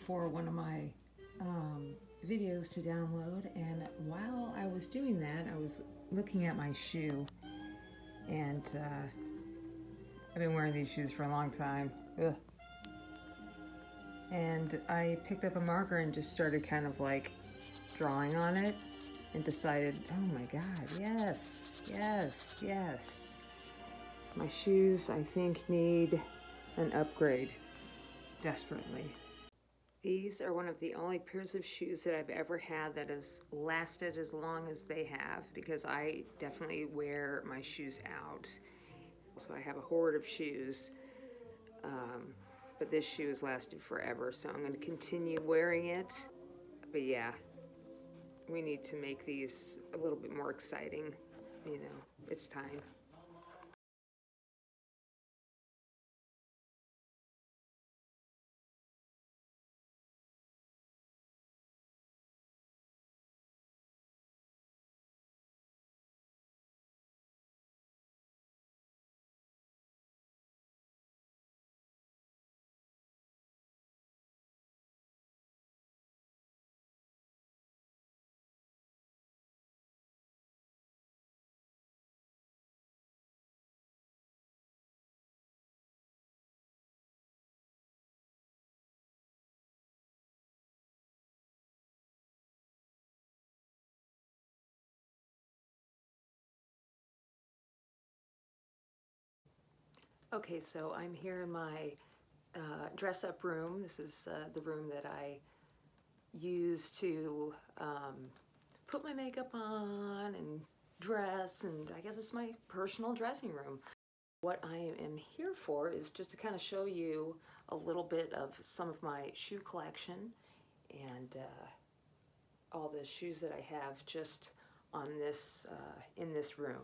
for one of my videos to download, and while I was doing that, I was looking at my shoe, and I've been wearing these shoes for a long time. Ugh. And I picked up a marker and just started kind of like drawing on it and decided, oh my God, yes, yes, yes. My shoes, I think, need an upgrade desperately. These are one of the only pairs of shoes that I've ever had that has lasted as long as they have, because I definitely wear my shoes out. So I have a hoard of shoes, but this shoe has lasted forever, so I'm going to continue wearing it. But yeah, we need to make these a little bit more exciting. You know, it's time. Okay, so I'm here in my dress-up room. This is the room that I use to put my makeup on and dress, and I guess it's my personal dressing room. What I am here for is just to kind of show you a little bit of some of my shoe collection and all the shoes that I have just on this in this room.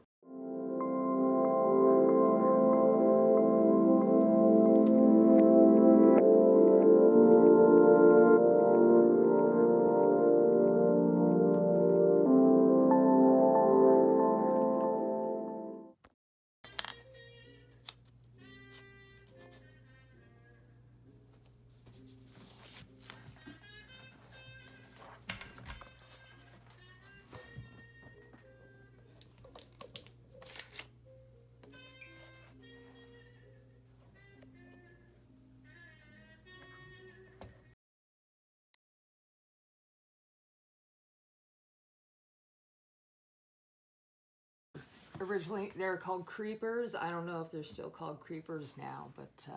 Originally, they were called Creepers. I don't know if they're still called Creepers now, but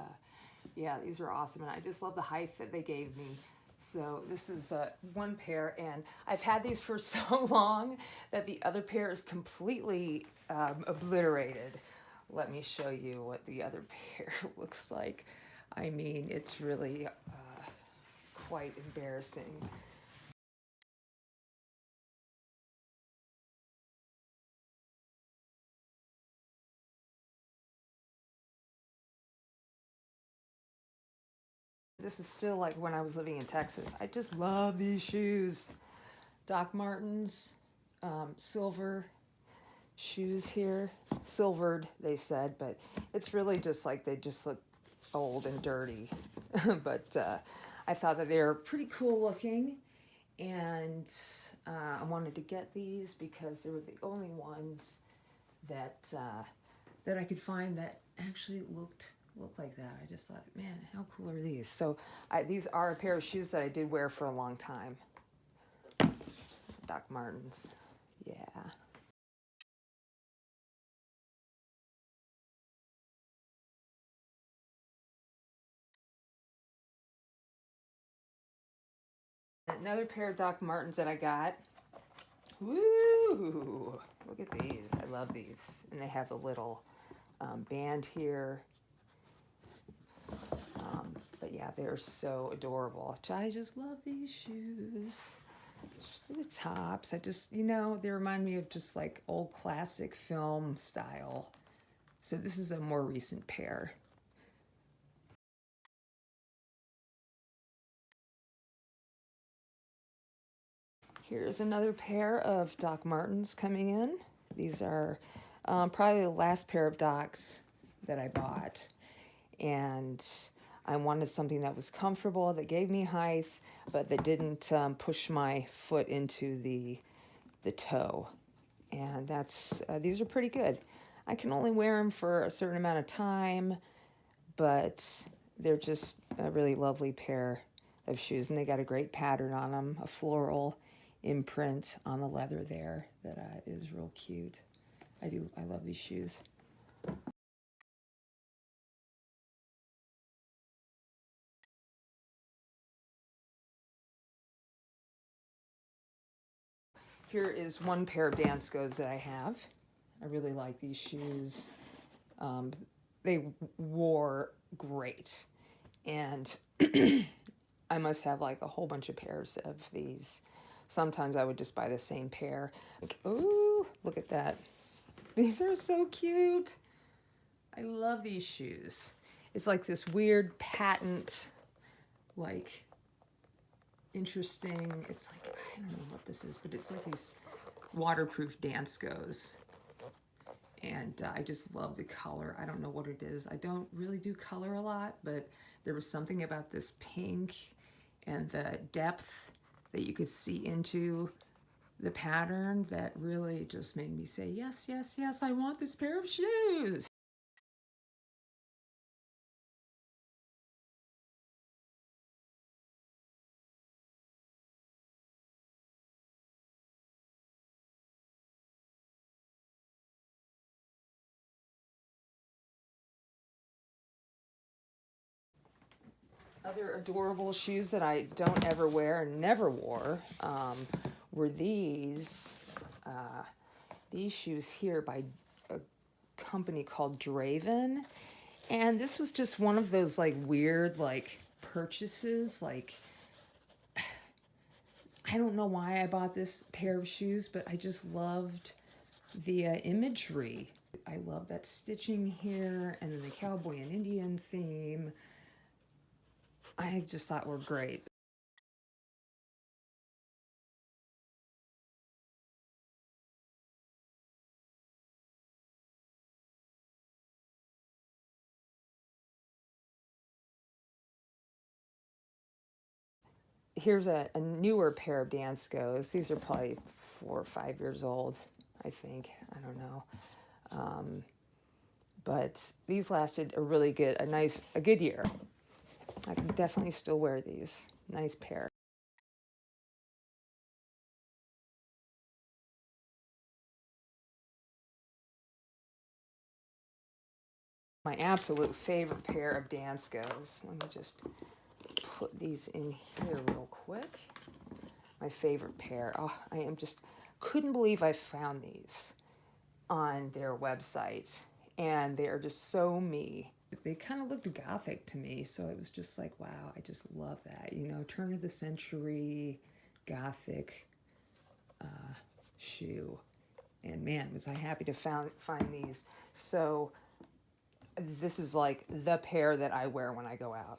yeah, these are awesome, and I just love the height that they gave me. So this is one pair, and I've had these for so long that the other pair is completely obliterated. Let me show you what the other pair looks like. I mean, it's really quite embarrassing. This is still like when I was living in Texas. I just love these shoes. Doc Martens, silver shoes here. Silvered, they said, but it's really just like they just look old and dirty. But I thought that they were pretty cool looking, and I wanted to get these because they were the only ones that that I could find that actually looked like that. I just thought, man, how cool are these? So these are a pair of shoes that I did wear for a long time. Doc Martens, yeah. Another pair of Doc Martens that I got. Woo! Look at these. I love these. And they have a little band here. But yeah, they're so adorable. I just love these shoes. Just the tops. I just, you know, they remind me of just like old classic film style. So this is a more recent pair. Here's another pair of Doc Martens coming in. These are probably the last pair of Docs that I bought. And I wanted something that was comfortable, that gave me height, but that didn't push my foot into the toe. And that's these are pretty good. I can only wear them for a certain amount of time, but they're just a really lovely pair of shoes, and they got a great pattern on them, a floral imprint on the leather there that is real cute. I love these shoes. Here is one pair of Danskos that I have. I really like these shoes. They wore great, and I must have like a whole bunch of pairs of these. Sometimes I would just buy the same pair. Like, ooh, look at that. These are so cute. I love these shoes. It's like this weird patent, like interesting, it's like, I don't know what this is, but it's like these waterproof Danskos. And I just love the color. I don't know what it is. I don't really do color a lot, but there was something about this pink and the depth that you could see into the pattern that really just made me say, yes, yes, yes, I want this pair of shoes. Other adorable shoes that I don't ever wear and never wore were these shoes here by a company called Draven. And this was just one of those like weird like purchases. Like, I don't know why I bought this pair of shoes, but I just loved the imagery. I love that stitching here and then the cowboy and Indian theme. I just thought were great. Here's a newer pair of Danskos. These are probably 4 or 5 years old, I think. I don't know. But these lasted a good year. I can definitely still wear these. Nice pair. My absolute favorite pair of Danskos. Let me just put these in here real quick. My favorite pair. Oh, couldn't believe I found these on their website. And they are just so me. They kind of looked gothic to me, so it was just like, wow, I just love that. You know, turn of the century gothic shoe. And man, was I happy to find these. So this is like the pair that I wear when I go out.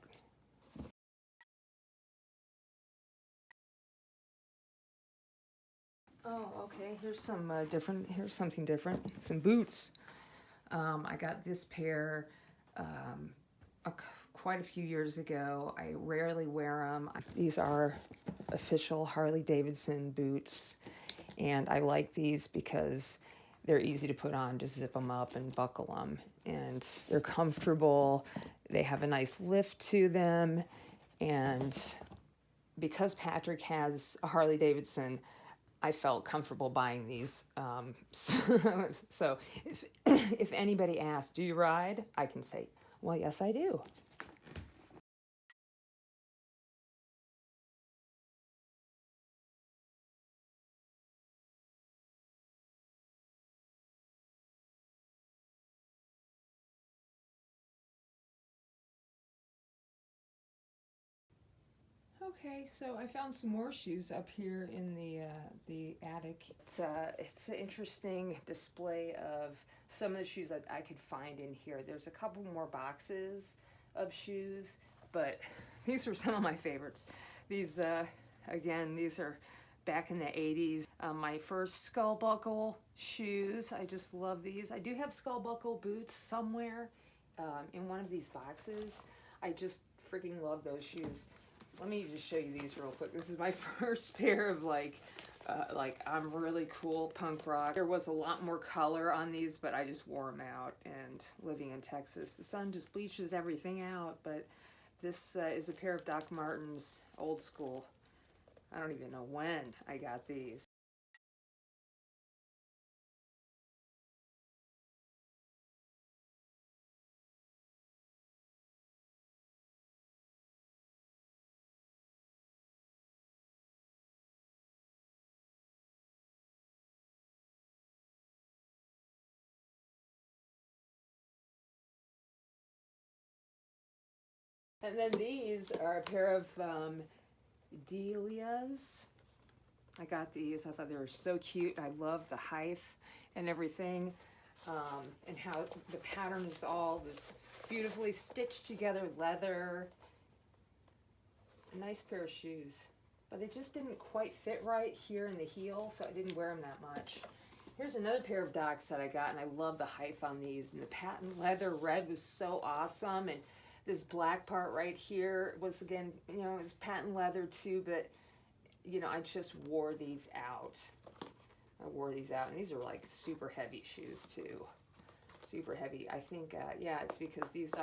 Oh, okay. Here's something different. Some boots. I got this pair quite a few years ago. I rarely wear them. These are official Harley Davidson boots, and I like these because they're easy to put on. Just zip them up and buckle them, and they're comfortable. They have a nice lift to them, and because Patrick has a Harley Davidson, I felt comfortable buying these. So if anybody asks, do you ride? I can say, well, yes, I do. Okay, so I found some more shoes up here in the attic. It's an interesting display of some of the shoes that I could find in here. There's a couple more boxes of shoes, but these are some of my favorites. These again, these are back in the 80s. My first skull buckle shoes. I just love these. I do have skull buckle boots somewhere in one of these boxes. I just freaking love those shoes. Let me just show you these real quick. This is my first pair of like I'm really cool punk rock. There was a lot more color on these, but I just wore them out. And living in Texas, the sun just bleaches everything out. But this is a pair of Doc Martens, old school. I don't even know when I got these. And then these are a pair of Delias. I got these. I thought they were so cute. I love the height and everything, and how the pattern is all this beautifully stitched together leather. A nice pair of shoes, but they just didn't quite fit right here in the heel, so I didn't wear them that much. Here's another pair of Docs that I got, and I love the height on these. And the patent leather red was so awesome, and this black part right here was, again, you know, it was patent leather too, but you know, I just wore these out. I wore these out, and these are like super heavy shoes too. Super heavy. I think, yeah, it's because these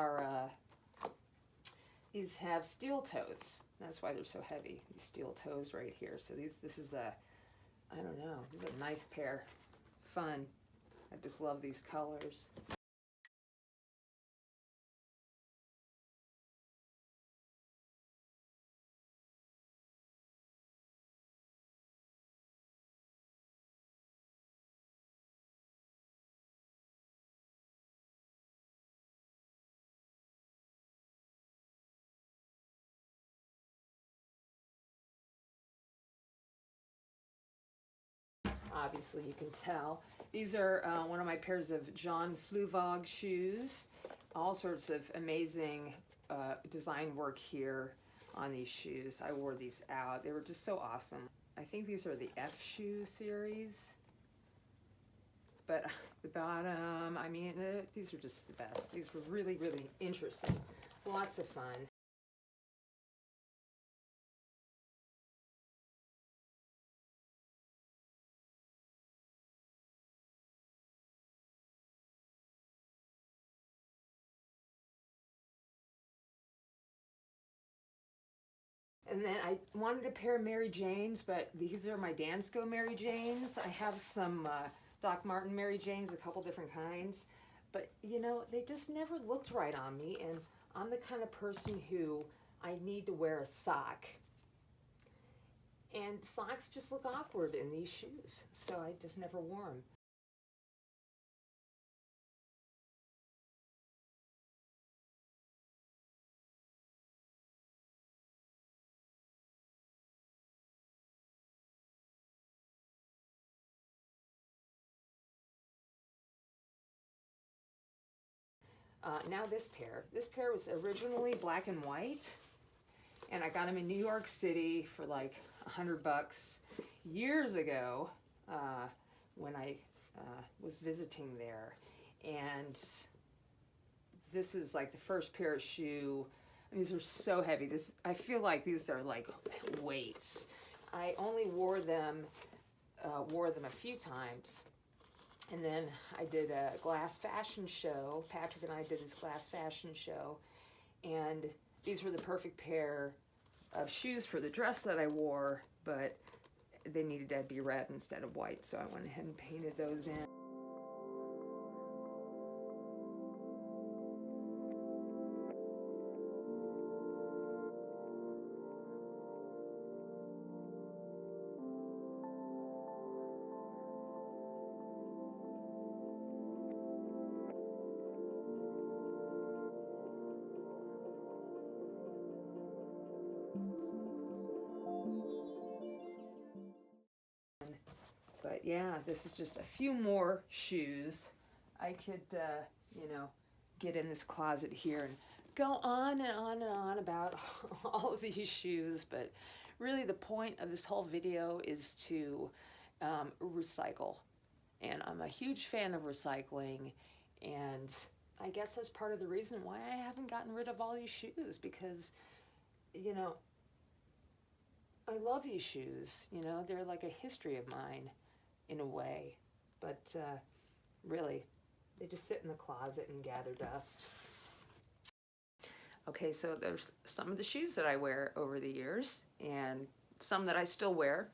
have steel toes. That's why they're so heavy. These steel toes right here. So this is a, I don't know, this is a nice pair. Fun. I just love these colors. Obviously you can tell. These are one of my pairs of John Fluvog shoes. All sorts of amazing design work here on these shoes. I wore these out. They were just so awesome. I think these are the F shoe series. But the bottom, I mean, these are just the best. These were really, really interesting. Lots of fun. And then I wanted a pair of Mary Janes, but these are my Dansko Mary Janes. I have some Doc Marten Mary Janes, a couple different kinds. But, you know, they just never looked right on me. And I'm the kind of person who I need to wear a sock. And socks just look awkward in these shoes. So I just never wore them. Now this pair was originally black and white, and I got them in New York City for like $100 years ago when I was visiting there. And this is like the first pair of shoe. I mean, these are so heavy. I feel like these are like weights. I only wore them a few times. And then I did a glass fashion show. Patrick and I did this glass fashion show. And these were the perfect pair of shoes for the dress that I wore, but they needed to be red instead of white, so I went ahead and painted those in. But yeah, this is just a few more shoes. I could, you know, get in this closet here and go on and on and on about all of these shoes, but really the point of this whole video is to recycle. And I'm a huge fan of recycling, and I guess that's part of the reason why I haven't gotten rid of all these shoes, because, you know, I love these shoes. You know, they're like a history of mine in a way, but really, they just sit in the closet and gather dust. Okay, so there's some of the shoes that I wear over the years and some that I still wear.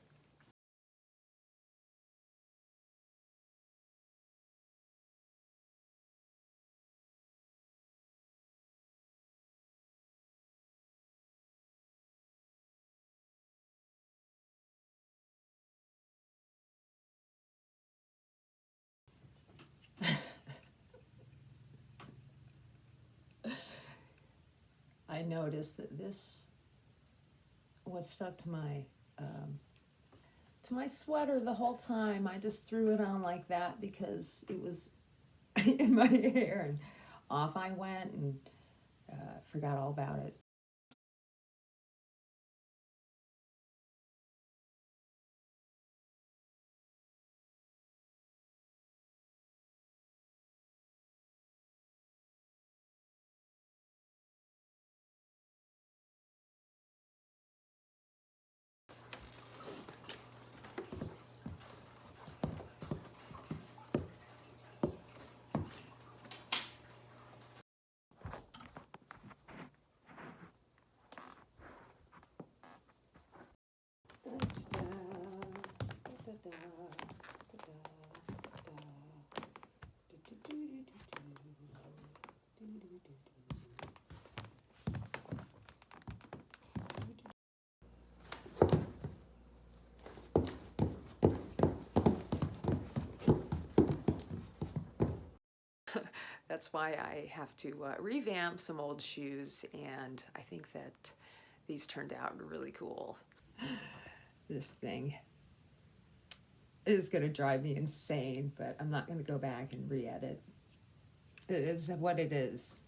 I noticed that this was stuck to my sweater the whole time. I just threw it on like that because it was in my hair, and off I went and forgot all about it. That's why I have to revamp some old shoes, and I think that these turned out really cool. This thing is going to drive me insane, but I'm not going to go back and re-edit. It is what it is.